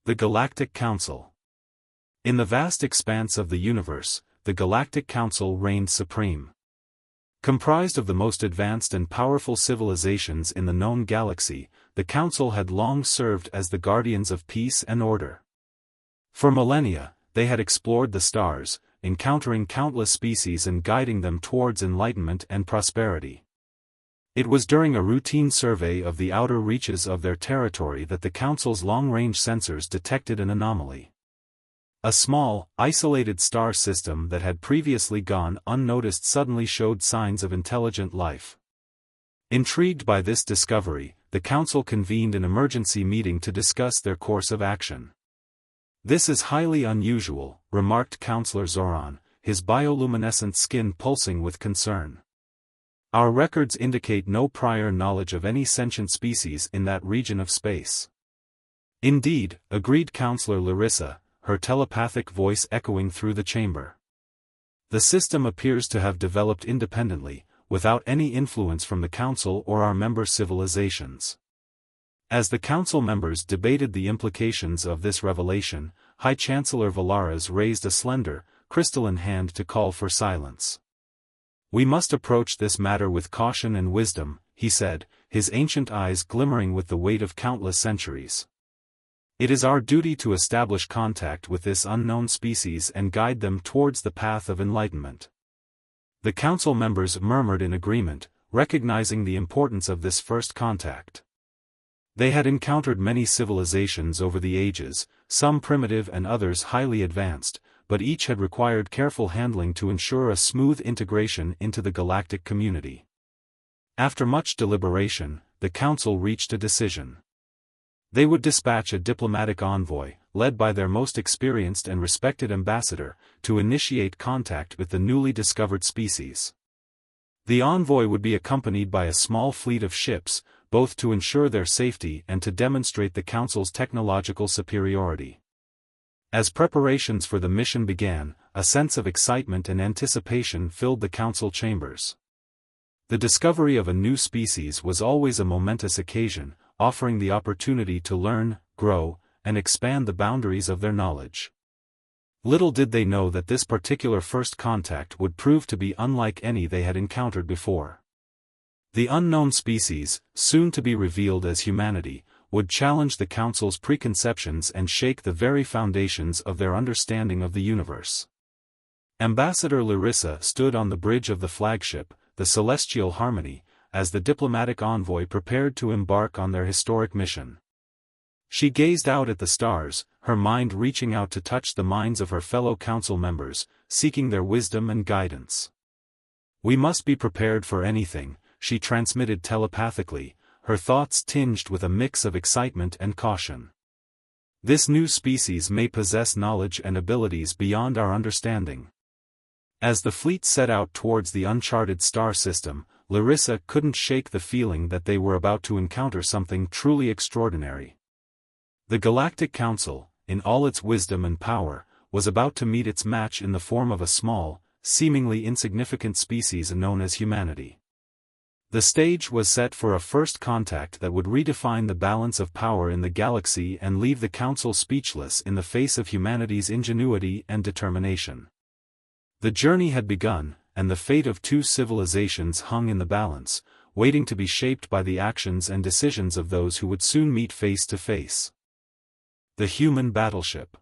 The Galactic Council. In the vast expanse of the universe, the Galactic Council reigned supreme. Comprised of the most advanced and powerful civilizations in the known galaxy, the Council had long served as the guardians of peace and order. For millennia, they had explored the stars, encountering countless species and guiding them towards enlightenment and prosperity. It was during a routine survey of the outer reaches of their territory that the Council's long-range sensors detected an anomaly. A small, isolated star system that had previously gone unnoticed suddenly showed signs of intelligent life. Intrigued by this discovery, the Council convened an emergency meeting to discuss their course of action. "This is highly unusual," remarked Counselor Zoran, his bioluminescent skin pulsing with concern. "Our records indicate no prior knowledge of any sentient species in that region of space." "Indeed," agreed Counselor Larissa, her telepathic voice echoing through the chamber. "The system appears to have developed independently, without any influence from the Council or our member civilizations." As the Council members debated the implications of this revelation, High Chancellor Valaras raised a slender, crystalline hand to call for silence. "We must approach this matter with caution and wisdom," he said, his ancient eyes glimmering with the weight of countless centuries. "It is our duty to establish contact with this unknown species and guide them towards the path of enlightenment." The Council members murmured in agreement, recognizing the importance of this first contact. They had encountered many civilizations over the ages, some primitive and others highly advanced, but each had required careful handling to ensure a smooth integration into the galactic community. After much deliberation, the Council reached a decision. They would dispatch a diplomatic envoy, led by their most experienced and respected ambassador, to initiate contact with the newly discovered species. The envoy would be accompanied by a small fleet of ships, both to ensure their safety and to demonstrate the Council's technological superiority. As preparations for the mission began, a sense of excitement and anticipation filled the Council chambers. The discovery of a new species was always a momentous occasion, offering the opportunity to learn, grow, and expand the boundaries of their knowledge. Little did they know that this particular first contact would prove to be unlike any they had encountered before. The unknown species, soon to be revealed as humanity, would challenge the Council's preconceptions and shake the very foundations of their understanding of the universe. Ambassador Larissa stood on the bridge of the flagship, the Celestial Harmony, as the diplomatic envoy prepared to embark on their historic mission. She gazed out at the stars, her mind reaching out to touch the minds of her fellow Council members, seeking their wisdom and guidance. "We must be prepared for anything," she transmitted telepathically, her thoughts tinged with a mix of excitement and caution. "This new species may possess knowledge and abilities beyond our understanding." As the fleet set out towards the uncharted star system, Larissa couldn't shake the feeling that they were about to encounter something truly extraordinary. The Galactic Council, in all its wisdom and power, was about to meet its match in the form of a small, seemingly insignificant species known as humanity. The stage was set for a first contact that would redefine the balance of power in the galaxy and leave the Council speechless in the face of humanity's ingenuity and determination. The journey had begun, and the fate of two civilizations hung in the balance, waiting to be shaped by the actions and decisions of those who would soon meet face to face. The human battleship.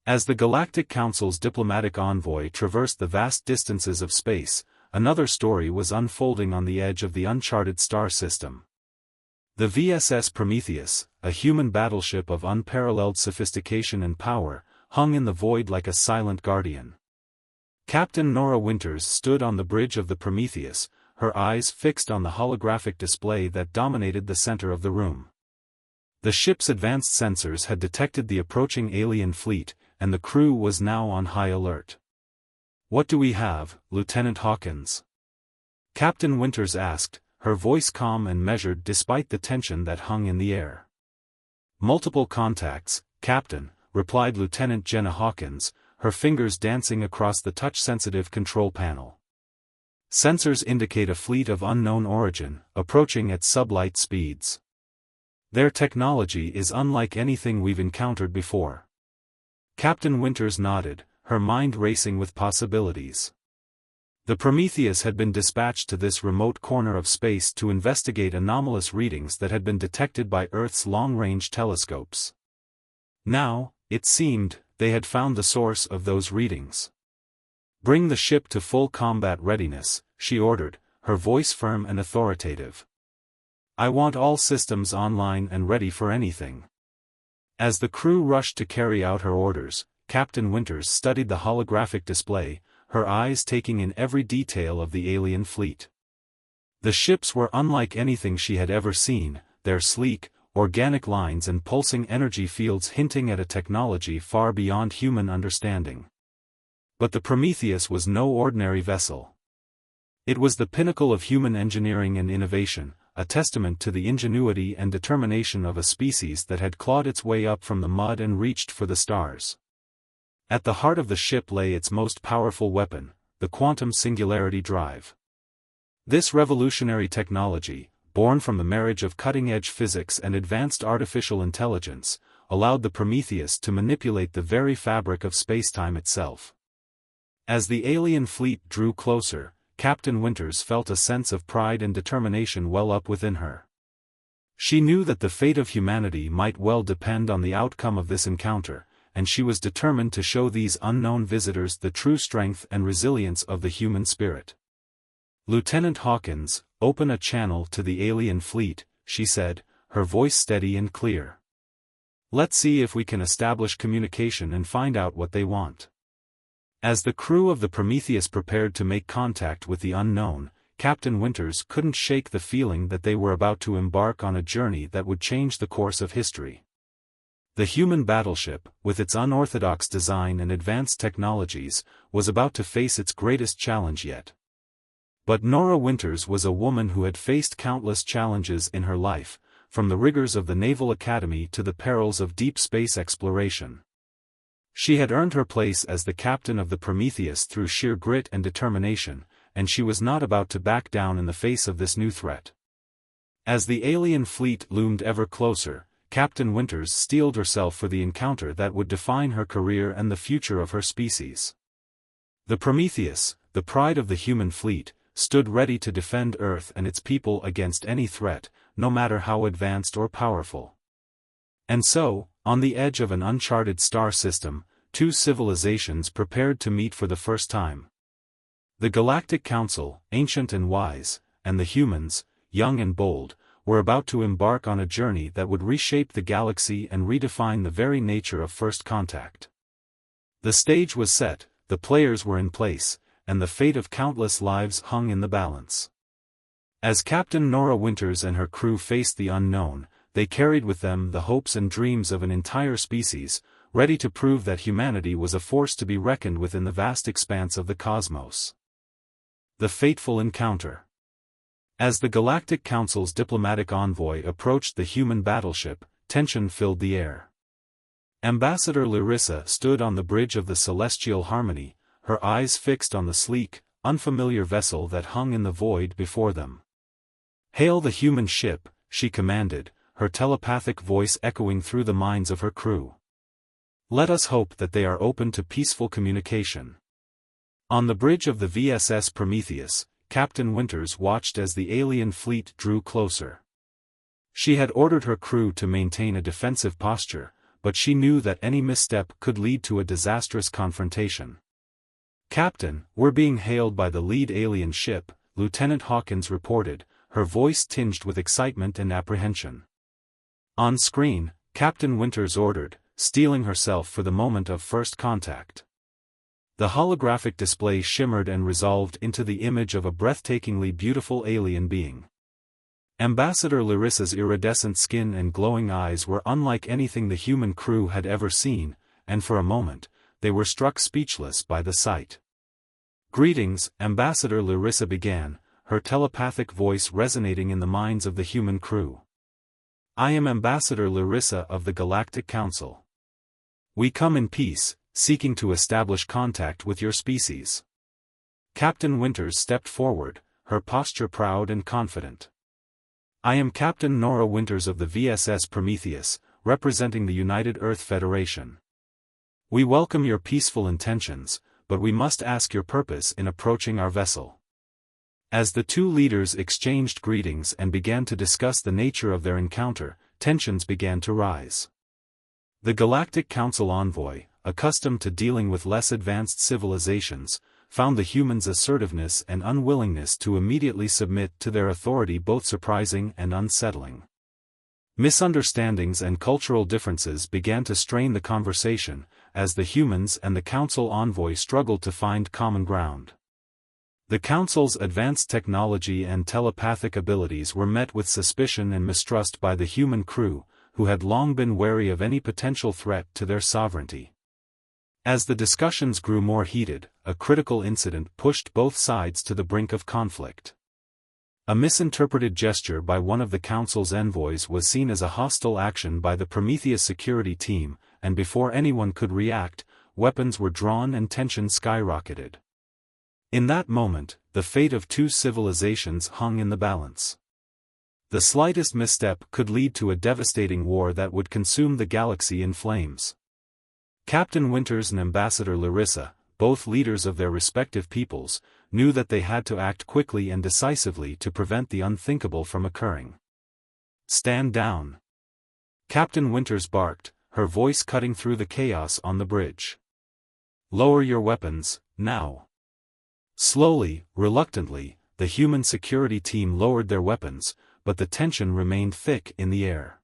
As the Galactic Council's diplomatic envoy traversed the vast distances of space, another story was unfolding on the edge of the uncharted star system. The VSS Prometheus, a human battleship of unparalleled sophistication and power, hung in the void like a silent guardian. Captain Nora Winters stood on the bridge of the Prometheus, her eyes fixed on the holographic display that dominated the center of the room. The ship's advanced sensors had detected the approaching alien fleet, and the crew was now on high alert. "What do we have, Lieutenant Hawkins?" Captain Winters asked, her voice calm and measured despite the tension that hung in the air. "Multiple contacts, Captain," replied Lieutenant Jenna Hawkins, her fingers dancing across the touch-sensitive control panel. "Sensors indicate a fleet of unknown origin, approaching at sublight speeds." Their technology is unlike anything we've encountered before. Captain Winters nodded, her mind racing with possibilities. The Prometheus had been dispatched to this remote corner of space to investigate anomalous readings that had been detected by Earth's long-range telescopes. Now, it seemed, they had found the source of those readings. "Bring the ship to full combat readiness," she ordered, her voice firm and authoritative. "I want all systems online and ready for anything." As the crew rushed to carry out her orders, Captain Winters studied the holographic display, her eyes taking in every detail of the alien fleet. The ships were unlike anything she had ever seen, their sleek, organic lines and pulsing energy fields hinting at a technology far beyond human understanding. But the Prometheus was no ordinary vessel. It was the pinnacle of human engineering and innovation, a testament to the ingenuity and determination of a species that had clawed its way up from the mud and reached for the stars. At the heart of the ship lay its most powerful weapon, the quantum singularity drive. This revolutionary technology, born from the marriage of cutting-edge physics and advanced artificial intelligence, allowed the Prometheus to manipulate the very fabric of spacetime itself. As the alien fleet drew closer, Captain Winters felt a sense of pride and determination well up within her. She knew that the fate of humanity might well depend on the outcome of this encounter, and she was determined to show these unknown visitors the true strength and resilience of the human spirit. "Lieutenant Hawkins, open a channel to the alien fleet," she said, her voice steady and clear. "Let's see if we can establish communication and find out what they want." As the crew of the Prometheus prepared to make contact with the unknown, Captain Winters couldn't shake the feeling that they were about to embark on a journey that would change the course of history. The human battleship, with its unorthodox design and advanced technologies, was about to face its greatest challenge yet. But Nora Winters was a woman who had faced countless challenges in her life, from the rigors of the Naval Academy to the perils of deep space exploration. She had earned her place as the captain of the Prometheus through sheer grit and determination, and she was not about to back down in the face of this new threat. As the alien fleet loomed ever closer, Captain Winters steeled herself for the encounter that would define her career and the future of her species. The Prometheus, the pride of the human fleet, stood ready to defend Earth and its people against any threat, no matter how advanced or powerful. And so, on the edge of an uncharted star system, two civilizations prepared to meet for the first time. The Galactic Council, ancient and wise, and the humans, young and bold, were about to embark on a journey that would reshape the galaxy and redefine the very nature of first contact. The stage was set, the players were in place, and the fate of countless lives hung in the balance. As Captain Nora Winters and her crew faced the unknown, they carried with them the hopes and dreams of an entire species, ready to prove that humanity was a force to be reckoned with in the vast expanse of the cosmos. The fateful encounter. As the Galactic Council's diplomatic envoy approached the human battleship, tension filled the air. Ambassador Larissa stood on the bridge of the Celestial Harmony, her eyes fixed on the sleek, unfamiliar vessel that hung in the void before them. "Hail the human ship," she commanded, her telepathic voice echoing through the minds of her crew. "Let us hope that they are open to peaceful communication." On the bridge of the VSS Prometheus, Captain Winters watched as the alien fleet drew closer. She had ordered her crew to maintain a defensive posture, but she knew that any misstep could lead to a disastrous confrontation. "Captain, we're being hailed by the lead alien ship," Lieutenant Hawkins reported, her voice tinged with excitement and apprehension. On screen, Captain Winters ordered, steeling herself for the moment of first contact. The holographic display shimmered and resolved into the image of a breathtakingly beautiful alien being. Ambassador Larissa's iridescent skin and glowing eyes were unlike anything the human crew had ever seen, and for a moment, they were struck speechless by the sight. "Greetings," Ambassador Larissa began, her telepathic voice resonating in the minds of the human crew. "I am Ambassador Larissa of the Galactic Council. We come in peace, seeking to establish contact with your species." Captain Winters stepped forward, her posture proud and confident. I am Captain Nora Winters of the VSS Prometheus, representing the United Earth Federation. We welcome your peaceful intentions, but we must ask your purpose in approaching our vessel. As the two leaders exchanged greetings and began to discuss the nature of their encounter, tensions began to rise. The Galactic Council envoy, accustomed to dealing with less advanced civilizations, found the humans' assertiveness and unwillingness to immediately submit to their authority both surprising and unsettling. Misunderstandings and cultural differences began to strain the conversation, as the humans and the Council envoy struggled to find common ground. The Council's advanced technology and telepathic abilities were met with suspicion and mistrust by the human crew, who had long been wary of any potential threat to their sovereignty. As the discussions grew more heated, a critical incident pushed both sides to the brink of conflict. A misinterpreted gesture by one of the Council's envoys was seen as a hostile action by the Prometheus security team, and before anyone could react, weapons were drawn and tension skyrocketed. In that moment, the fate of two civilizations hung in the balance. The slightest misstep could lead to a devastating war that would consume the galaxy in flames. Captain Winters and Ambassador Larissa, both leaders of their respective peoples, knew that they had to act quickly and decisively to prevent the unthinkable from occurring. "Stand down!" Captain Winters barked, her voice cutting through the chaos on the bridge. "Lower your weapons, now!" Slowly, reluctantly, the human security team lowered their weapons, but the tension remained thick in the air.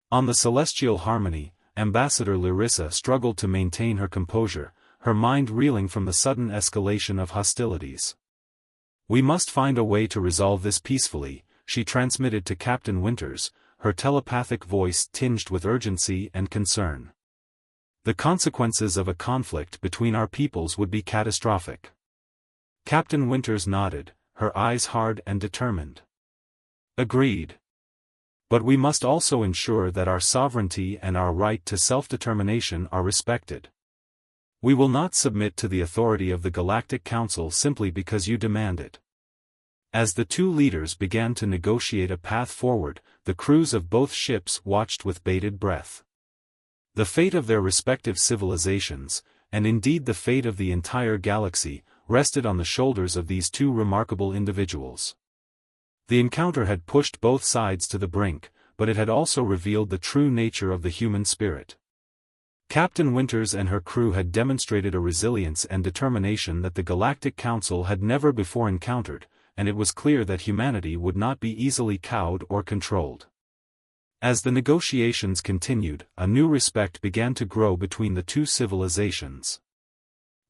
On the Celestial Harmony, Ambassador Larissa struggled to maintain her composure, her mind reeling from the sudden escalation of hostilities. "We must find a way to resolve this peacefully," she transmitted to Captain Winters, her telepathic voice tinged with urgency and concern. "The consequences of a conflict between our peoples would be catastrophic." Captain Winters nodded, her eyes hard and determined. "Agreed. But we must also ensure that our sovereignty and our right to self-determination are respected. We will not submit to the authority of the Galactic Council simply because you demand it." As the two leaders began to negotiate a path forward, the crews of both ships watched with bated breath. The fate of their respective civilizations, and indeed the fate of the entire galaxy, rested on the shoulders of these two remarkable individuals. The encounter had pushed both sides to the brink, but it had also revealed the true nature of the human spirit. Captain Winters and her crew had demonstrated a resilience and determination that the Galactic Council had never before encountered, and it was clear that humanity would not be easily cowed or controlled. As the negotiations continued, a new respect began to grow between the two civilizations.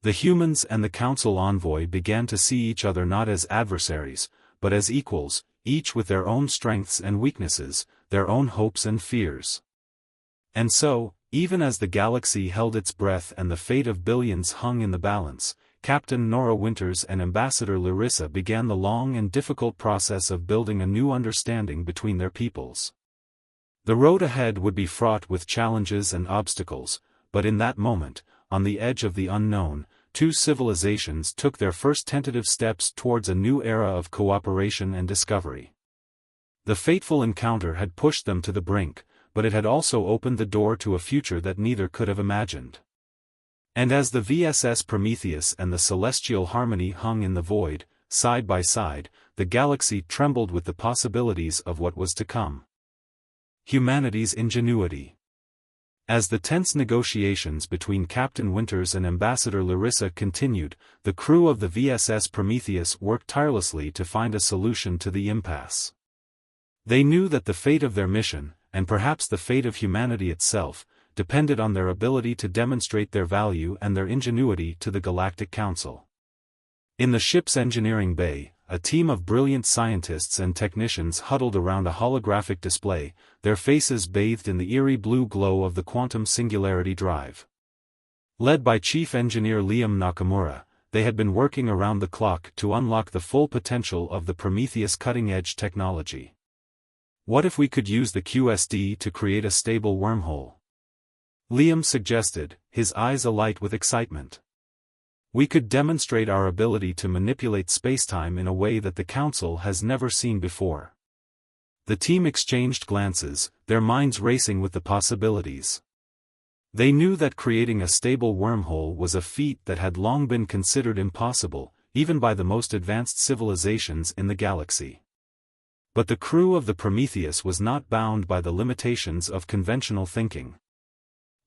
The humans and the Council envoy began to see each other not as adversaries, but as equals, each with their own strengths and weaknesses, their own hopes and fears. And so, even as the galaxy held its breath and the fate of billions hung in the balance, Captain Nora Winters and Ambassador Larissa began the long and difficult process of building a new understanding between their peoples. The road ahead would be fraught with challenges and obstacles, but in that moment, on the edge of the unknown, two civilizations took their first tentative steps towards a new era of cooperation and discovery. The fateful encounter had pushed them to the brink, but it had also opened the door to a future that neither could have imagined. And as the VSS Prometheus and the Celestial Harmony hung in the void, side by side, the galaxy trembled with the possibilities of what was to come. Humanity's ingenuity. As the tense negotiations between Captain Winters and Ambassador Larissa continued, the crew of the VSS Prometheus worked tirelessly to find a solution to the impasse. They knew that the fate of their mission, and perhaps the fate of humanity itself, depended on their ability to demonstrate their value and their ingenuity to the Galactic Council. In the ship's engineering bay, a team of brilliant scientists and technicians huddled around a holographic display, their faces bathed in the eerie blue glow of the quantum singularity drive. Led by Chief Engineer Liam Nakamura, they had been working around the clock to unlock the full potential of the Prometheus cutting-edge technology. "What if we could use the QSD to create a stable wormhole?" Liam suggested, his eyes alight with excitement. "We could demonstrate our ability to manipulate spacetime in a way that the Council has never seen before." The team exchanged glances, their minds racing with the possibilities. They knew that creating a stable wormhole was a feat that had long been considered impossible, even by the most advanced civilizations in the galaxy. But the crew of the Prometheus was not bound by the limitations of conventional thinking.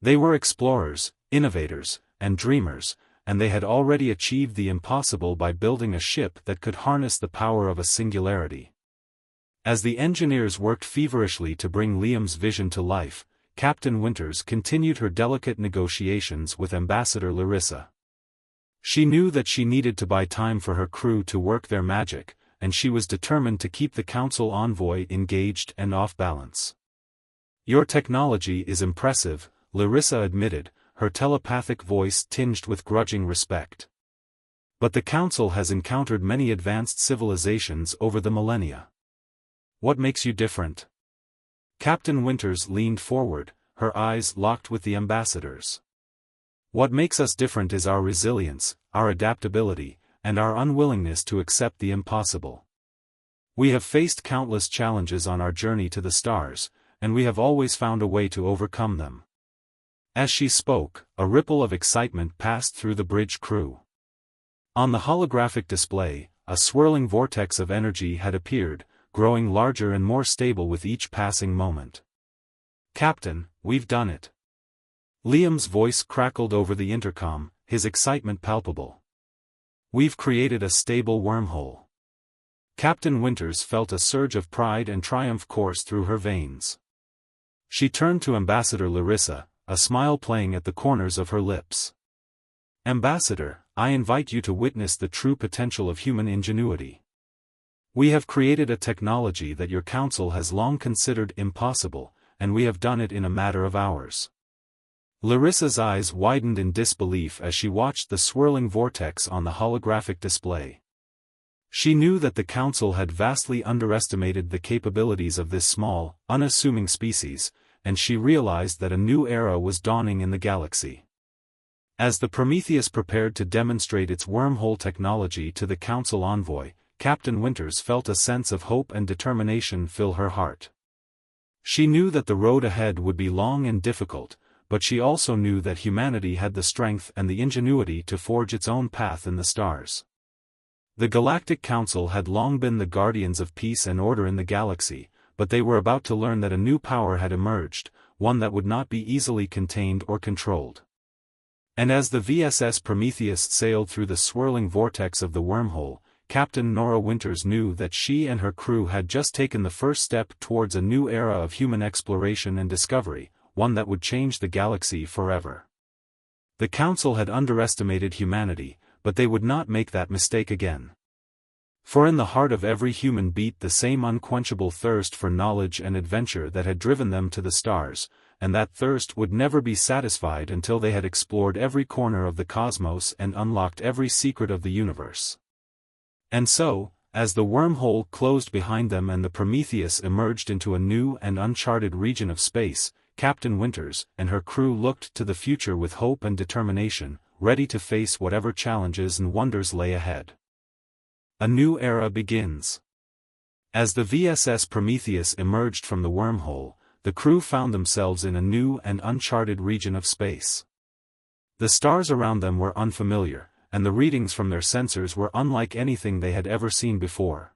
They were explorers, innovators, and dreamers, and they had already achieved the impossible by building a ship that could harness the power of a singularity. As the engineers worked feverishly to bring Liam's vision to life, Captain Winters continued her delicate negotiations with Ambassador Larissa. She knew that she needed to buy time for her crew to work their magic, and she was determined to keep the Council envoy engaged and off balance. "Your technology is impressive," Larissa admitted, her telepathic voice tinged with grudging respect. "But the Council has encountered many advanced civilizations over the millennia. What makes you different?" Captain Winters leaned forward, her eyes locked with the ambassador's. "What makes us different is our resilience, our adaptability, and our unwillingness to accept the impossible. We have faced countless challenges on our journey to the stars, and we have always found a way to overcome them." As she spoke, a ripple of excitement passed through the bridge crew. On the holographic display, a swirling vortex of energy had appeared, growing larger and more stable with each passing moment. "Captain, we've done it." Liam's voice crackled over the intercom, his excitement palpable. "We've created a stable wormhole." Captain Winters felt a surge of pride and triumph course through her veins. She turned to Ambassador Larissa, a smile playing at the corners of her lips. "Ambassador, I invite you to witness the true potential of human ingenuity. We have created a technology that your council has long considered impossible, and we have done it in a matter of hours." Larissa's eyes widened in disbelief as she watched the swirling vortex on the holographic display. She knew that the Council had vastly underestimated the capabilities of this small, unassuming species, and she realized that a new era was dawning in the galaxy. As the Prometheus prepared to demonstrate its wormhole technology to the Council envoy, Captain Winters felt a sense of hope and determination fill her heart. She knew that the road ahead would be long and difficult, but she also knew that humanity had the strength and the ingenuity to forge its own path in the stars. The Galactic Council had long been the guardians of peace and order in the galaxy, but they were about to learn that a new power had emerged, one that would not be easily contained or controlled. And as the VSS Prometheus sailed through the swirling vortex of the wormhole, Captain Nora Winters knew that she and her crew had just taken the first step towards a new era of human exploration and discovery, one that would change the galaxy forever. The Council had underestimated humanity, but they would not make that mistake again. For in the heart of every human beat the same unquenchable thirst for knowledge and adventure that had driven them to the stars, and that thirst would never be satisfied until they had explored every corner of the cosmos and unlocked every secret of the universe. And so, as the wormhole closed behind them and the Prometheus emerged into a new and uncharted region of space, Captain Winters and her crew looked to the future with hope and determination, ready to face whatever challenges and wonders lay ahead. A new era begins. As the VSS Prometheus emerged from the wormhole, the crew found themselves in a new and uncharted region of space. The stars around them were unfamiliar, and the readings from their sensors were unlike anything they had ever seen before.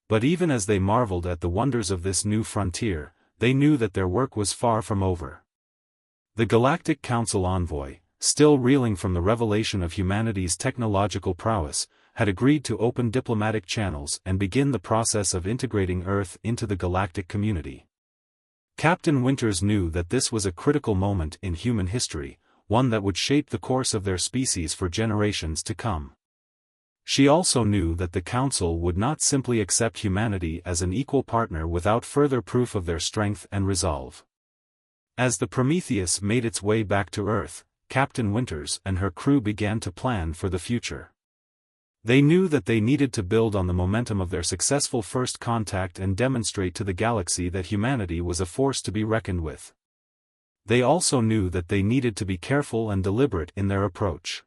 But even as they marveled at the wonders of this new frontier, they knew that their work was far from over. The Galactic Council envoy, still reeling from the revelation of humanity's technological prowess, had agreed to open diplomatic channels and begin the process of integrating Earth into the galactic community. Captain Winters knew that this was a critical moment in human history, one that would shape the course of their species for generations to come. She also knew that the Council would not simply accept humanity as an equal partner without further proof of their strength and resolve. As the Prometheus made its way back to Earth, Captain Winters and her crew began to plan for the future. They knew that they needed to build on the momentum of their successful first contact and demonstrate to the galaxy that humanity was a force to be reckoned with. They also knew that they needed to be careful and deliberate in their approach.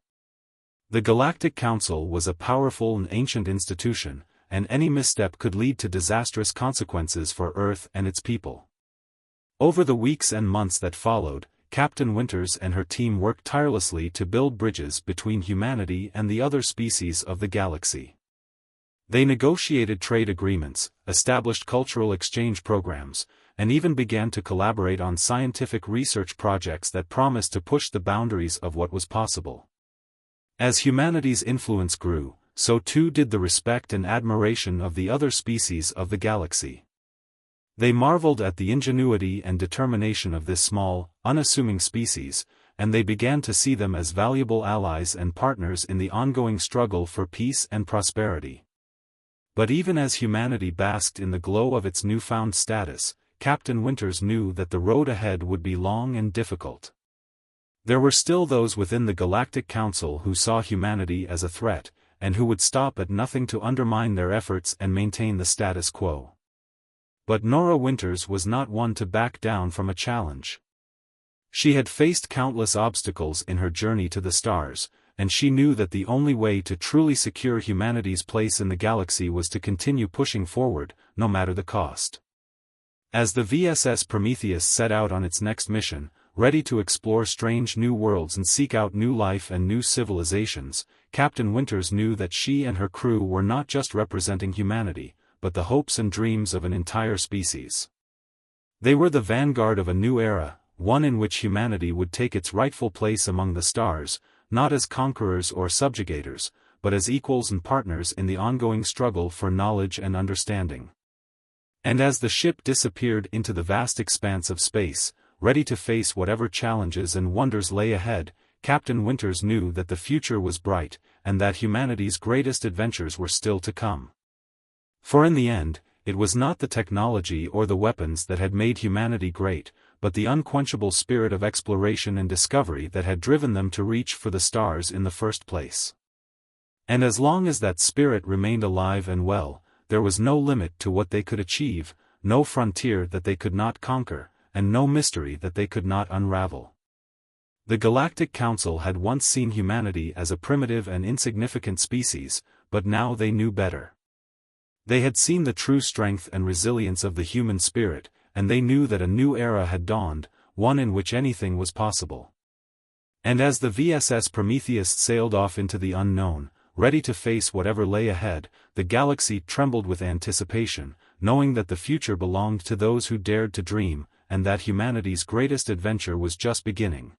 The Galactic Council was a powerful and ancient institution, and any misstep could lead to disastrous consequences for Earth and its people. Over the weeks and months that followed, Captain Winters and her team worked tirelessly to build bridges between humanity and the other species of the galaxy. They negotiated trade agreements, established cultural exchange programs, and even began to collaborate on scientific research projects that promised to push the boundaries of what was possible. As humanity's influence grew, so too did the respect and admiration of the other species of the galaxy. They marveled at the ingenuity and determination of this small, unassuming species, and they began to see them as valuable allies and partners in the ongoing struggle for peace and prosperity. But even as humanity basked in the glow of its newfound status, Captain Winters knew that the road ahead would be long and difficult. There were still those within the Galactic Council who saw humanity as a threat, and who would stop at nothing to undermine their efforts and maintain the status quo. But Nora Winters was not one to back down from a challenge. She had faced countless obstacles in her journey to the stars, and she knew that the only way to truly secure humanity's place in the galaxy was to continue pushing forward, no matter the cost. As the VSS Prometheus set out on its next mission, ready to explore strange new worlds and seek out new life and new civilizations, Captain Winters knew that she and her crew were not just representing humanity, but the hopes and dreams of an entire species. They were the vanguard of a new era, one in which humanity would take its rightful place among the stars, not as conquerors or subjugators, but as equals and partners in the ongoing struggle for knowledge and understanding. And as the ship disappeared into the vast expanse of space, ready to face whatever challenges and wonders lay ahead, Captain Winters knew that the future was bright, and that humanity's greatest adventures were still to come. For in the end, it was not the technology or the weapons that had made humanity great, but the unquenchable spirit of exploration and discovery that had driven them to reach for the stars in the first place. And as long as that spirit remained alive and well, there was no limit to what they could achieve, no frontier that they could not conquer, and no mystery that they could not unravel. The Galactic Council had once seen humanity as a primitive and insignificant species, but now they knew better. They had seen the true strength and resilience of the human spirit, and they knew that a new era had dawned, one in which anything was possible. And as the VSS Prometheus sailed off into the unknown, ready to face whatever lay ahead, the galaxy trembled with anticipation, knowing that the future belonged to those who dared to dream, and that humanity's greatest adventure was just beginning.